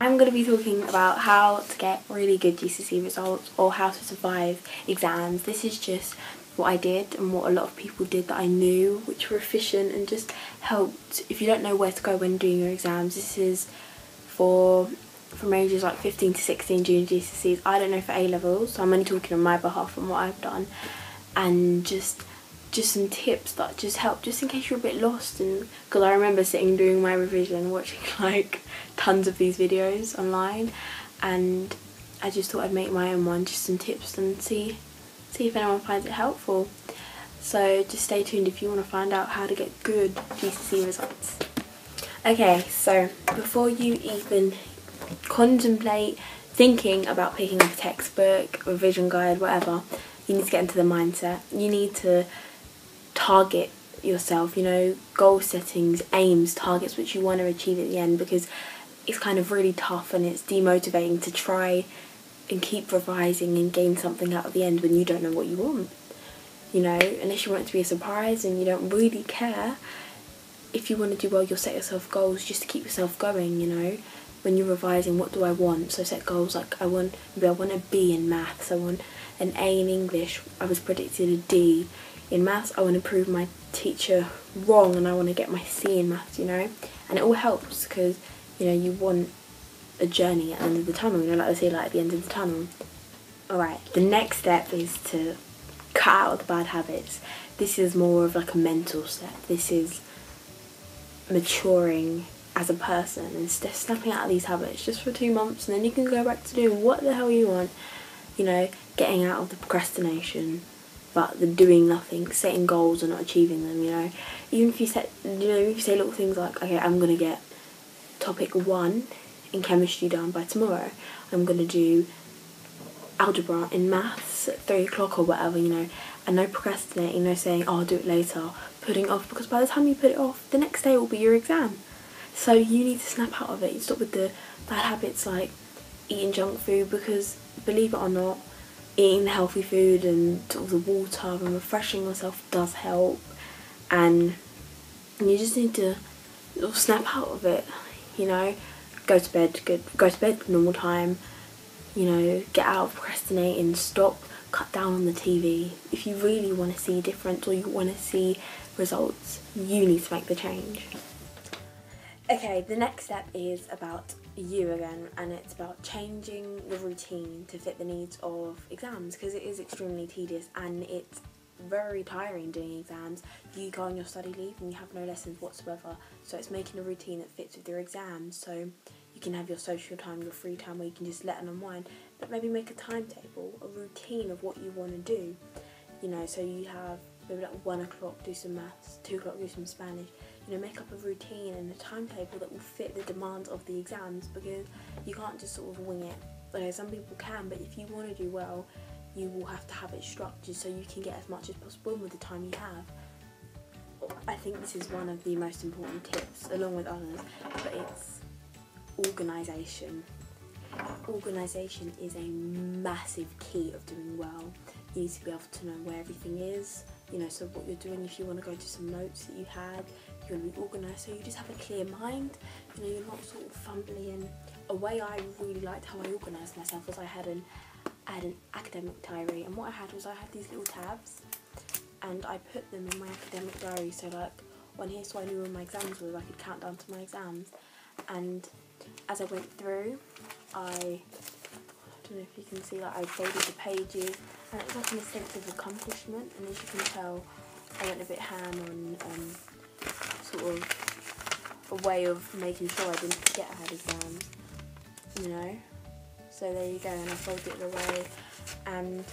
I'm going to be talking about how to get really good GCSE results or how to survive exams. This is just what I did and what a lot of people did that I knew, which were efficient and just helped. If you don't know where to go when doing your exams, this is from ages like 15 to 16 junior GCSEs. I don't know for A-levels, so I'm only talking on my behalf and what I've done, and just some tips that just help, just in case you're a bit lost. And because I remember sitting doing my revision, watching like tons of these videos online, and I just thought I'd make my own one, just some tips, and see if anyone finds it helpful. So just stay tuned if you want to find out how to get good GCSE results. Okay, so before you even contemplate thinking about picking up a textbook, revision guide, whatever, you need to get into the mindset. You need to target yourself, you know, goal settings, aims, targets which you want to achieve at the end, because it's kind of really tough and it's demotivating to try and keep revising and gain something out of the end when you don't know what you want, you know, unless you want it to be a surprise and you don't really care. If you want to do well, you'll set yourself goals just to keep yourself going, you know. When you're revising, what do I want? So set goals like I want a B in maths, I want an A in English, I was predicted a D. In maths, I want to prove my teacher wrong and I want to get my C in maths, you know. And it all helps because, you know, you want a journey at the end of the tunnel, you know, like they say, like at the end of the tunnel. Alright, the next step is to cut out the bad habits. This is more of like a mental step. This is maturing as a person and snapping out of these habits just for 2 months, and then you can go back to doing what the hell you want, you know, getting out of the procrastination, but the doing nothing, setting goals and not achieving them, you know. Even if you set, you know, if you say little things like, okay, I'm going to get topic 1 in chemistry done by tomorrow, I'm going to do algebra in maths at 3 o'clock or whatever, you know, and no procrastinating, no saying, oh, I'll do it later, putting it off, because by the time you put it off, the next day will be your exam. So you need to snap out of it. You stop with the bad habits like eating junk food, because believe it or not, eating healthy food and sort of the water and refreshing yourself does help, and you just need to sort of snap out of it, you know. Go to bed normal time, you know, get out of procrastinating, cut down on the TV. If you really want to see a difference or you want to see results, you need to make the change. Okay, the next step is about you again, and it's about changing the routine to fit the needs of exams, because it is extremely tedious and it's very tiring doing exams. You go on your study leave and you have no lessons whatsoever, so it's making a routine that fits with your exams, so you can have your social time, your free time, where you can just let and unwind, but maybe make a timetable, a routine of what you want to do, you know. So you have maybe like 1 o'clock do some maths, 2 o'clock do some Spanish, you know, make up a routine and a timetable that will fit the demands of the exams, because you can't just sort of wing it. Okay, some people can, but if you want to do well, you will have to have it structured so you can get as much as possible with the time you have. I think this is one of the most important tips, along with others, but it's organisation. Organisation is a massive key of doing well. You need to be able to know where everything is, you know, so what you're doing, if you want to go to some notes that you had, you want to be organised, so you just have a clear mind, you know, you're not sort of fumbling. A way I really liked how I organised myself was I had an academic diary, and what I had was I had these little tabs and I put them in my academic diary, so like on here, so I knew when my exams were, I could count down to my exams. And as I went through, I don't know if you can see, like I folded the pages, and it was like in a sense of accomplishment. And as you can tell, I went a bit ham on sort of a way of making sure I didn't forget I had exams, you know. So there you go, and I folded it away, and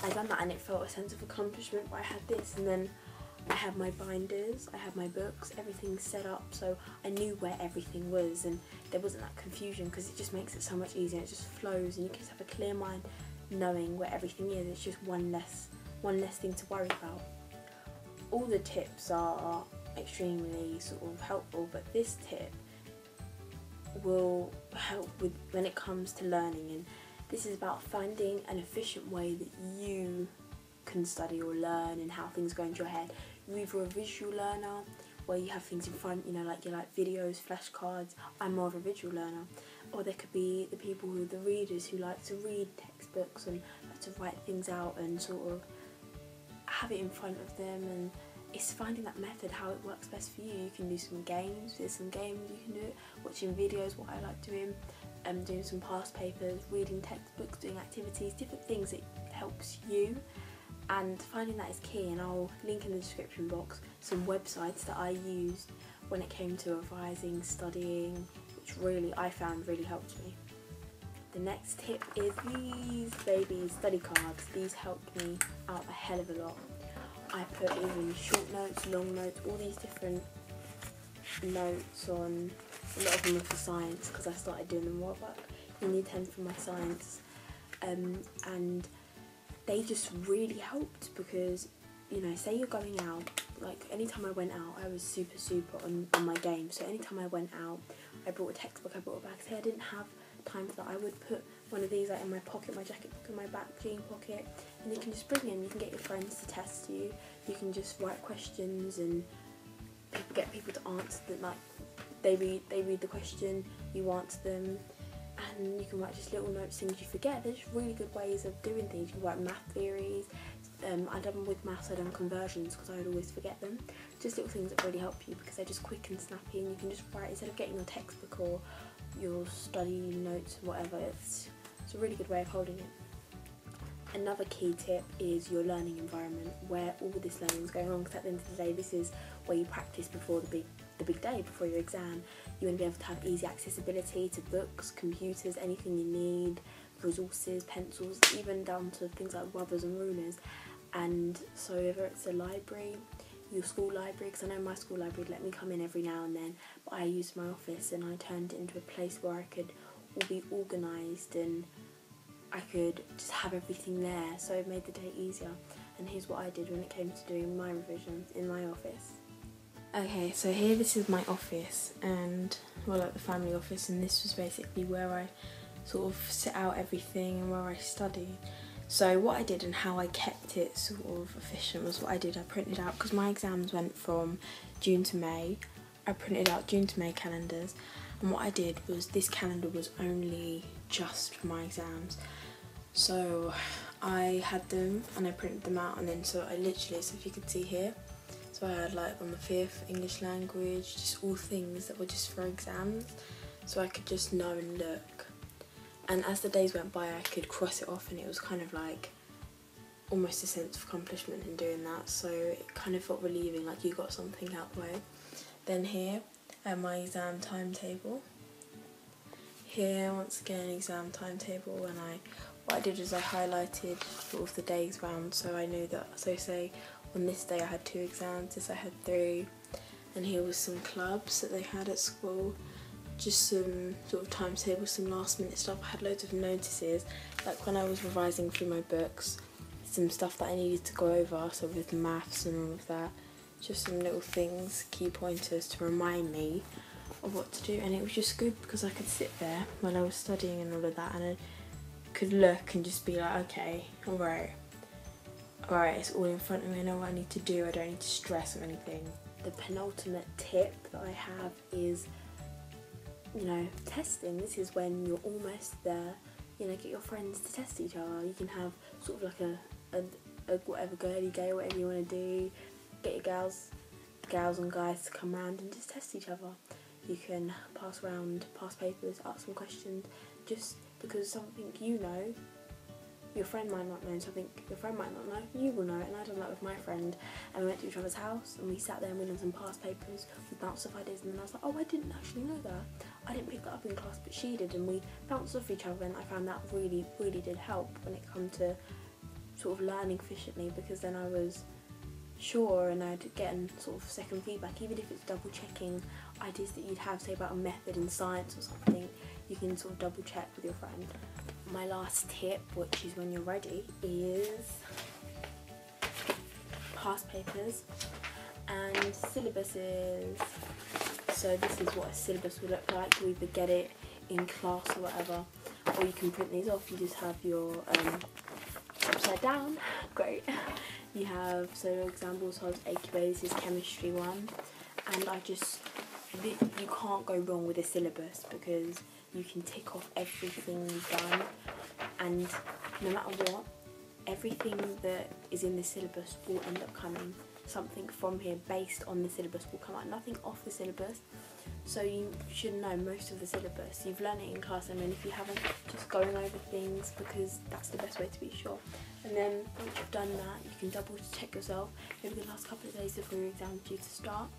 I done that, and it felt a sense of accomplishment. But I had this, and then I had my binders, I had my books, everything set up, so I knew where everything was, and there wasn't that confusion, because it just makes it so much easier. It just flows, and you can just have a clear mind knowing where everything is. It's just one less thing to worry about. All the tips are extremely sort of helpful, but this tip will help with when it comes to learning, and this is about finding an efficient way that you can study or learn and how things go into your head. You're either a visual learner where you have things in front, you know, like you like videos, flashcards. I'm more of a visual learner, or there could be the people who are the readers who like to read textbooks and like to write things out and sort of have it in front of them, and it's finding that method, how it works best for you. You can do some games, there's some games you can do, watching videos, what I like doing, doing some past papers, reading textbooks, doing activities, different things that helps you, and finding that is key. And I'll link in the description box some websites that I used when it came to revising, studying, which really I found really helped me. The next tip is these baby study cards. These helped me out a hell of a lot. I put even short notes, long notes, all these different notes on. A lot of them are for science because I started doing them more work in year 10 for my science, and they just really helped because, you know, say you're going out, like anytime I went out I was super on my game, so anytime I went out I brought a textbook, I brought a bag. Say I didn't have time for that, I would put one of these like in my pocket, my jacket pocket, my back jean pocket, and you can just bring in, you can get your friends to test you, you can just write questions and get people to answer them, like they read the question, you answer them, and you can write just little notes, things you forget. There's just really good ways of doing things. You can write math theories. I done with maths, I done conversions because I would always forget them. Just little things that really help you because they're just quick and snappy, and you can just write instead of getting your textbook or your study notes or whatever. It's a really good way of holding it. Another key tip is your learning environment, where all of this learning is going on, because at the end of the day this is where you practice before the big day, before your exam. You want to be able to have easy accessibility to books, computers, anything you need, resources, pencils, even down to things like rubbers and rulers. And so whether it's a library, your school library, because I know my school library would let me come in every now and then, but I used my office and I turned it into a place where I could all be organised and I could just have everything there, so it made the day easier. And here's what I did when it came to doing my revisions in my office. Okay, so here this is my office, and well, like the family office, and this was basically where I sort of set out everything and where I studied. So what I did and how I kept it sort of efficient was what I did. I printed out, because my exams went from June to May, I printed out June to May calendars, and what I did was this calendar was only just for my exams. So I had them and I printed them out, and then so I literally, so if you could see here, so I had like on the 5th English language, just all things that were just for exams, so I could just know and look. And as the days went by I could cross it off, and it was kind of like almost a sense of accomplishment in doing that, so it kind of felt relieving, like you got something out the way. Then here I have my exam timetable. Here once again exam timetable, and what I did is I highlighted sort of the days round, so I knew that, so say on this day I had 2 exams, this I had 3, and here was some clubs that they had at school, just some sort of timetable, some last minute stuff. I had loads of notices, like when I was revising through my books, some stuff that I needed to go over, so with maths and all of that, just some little things, key pointers to remind me of what to do. And it was just good because I could sit there when I was studying and all of that, and I could look and just be like, okay, alright, it's all in front of me, I know what I need to do, I don't need to stress or anything. The penultimate tip that I have is, you know, testing. This is when you're almost there, you know, get your friends to test each other. You can have sort of like a whatever girly day, whatever you want to do, get your gals and guys to come around and just test each other. You can pass around past papers, ask some questions, just because something you know, your friend might not know, and something your friend might not know, you will know it. And I done that with my friend, and we went to each other's house and we sat there and we done some past papers, we bounced off ideas, and then I was like, oh, I didn't actually know that, I didn't pick that up in class but she did, and we bounced off each other, and I found that really did help when it come to sort of learning efficiently, because then I was sure and I'd get sort of second feedback, even if it's double checking ideas that you'd have, say about a method in science or something, you can sort of double check with your friend. My last tip, which is when you're ready, is past papers and syllabuses. So this is what a syllabus would look like. You either get it in class or whatever, or you can print these off. You just have your upside down, great. You have, so examples of AQA, this is chemistry 1, and you can't go wrong with a syllabus because you can tick off everything you've done, and no matter what, everything that is in the syllabus will end up coming. Something from here based on the syllabus will come out, nothing off the syllabus. So you should know most of the syllabus. You've learned it in class, and then if you haven't, just going over things, because that's the best way to be sure. And then once you've done that, you can double check yourself maybe the last couple of days before your exam due to start.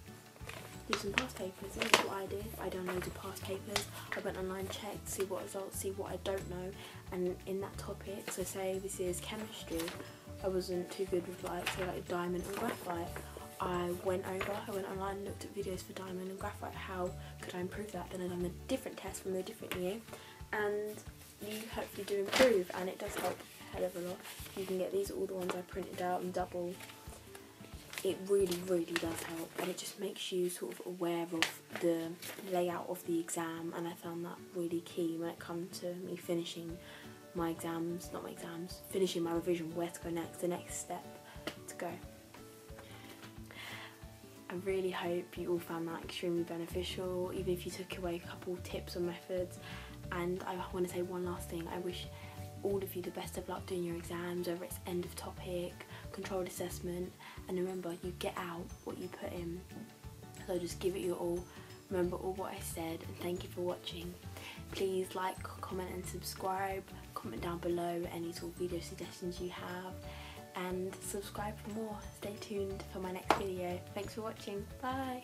Do some past papers. This is what I did. I downloaded past papers. I went online, checked, see what results, see what I don't know, and in that topic, so say this is chemistry, I wasn't too good with like diamond and graphite. I went online and looked at videos for diamond and graphite. How could I improve that? Then I done a different test from a different year, and you hopefully do improve, and it does help a hell of a lot. You can get these, all the ones I printed out, and double. It really, really does help, and it just makes you sort of aware of the layout of the exam, and I found that really key when it comes to me finishing my exams, finishing my revision, where to go next, the next step to go. I really hope you all found that extremely beneficial, even if you took away a couple tips or methods. And I want to say one last thing. I wish all of you the best of luck doing your exams, whether it's end of topic, controlled assessment, and remember, you get out what you put in. So just give it your all. Remember all what I said, and thank you for watching. Please like, comment and subscribe. Comment down below any sort of video suggestions you have, and subscribe for more. Stay tuned for my next video. Thanks for watching. Bye.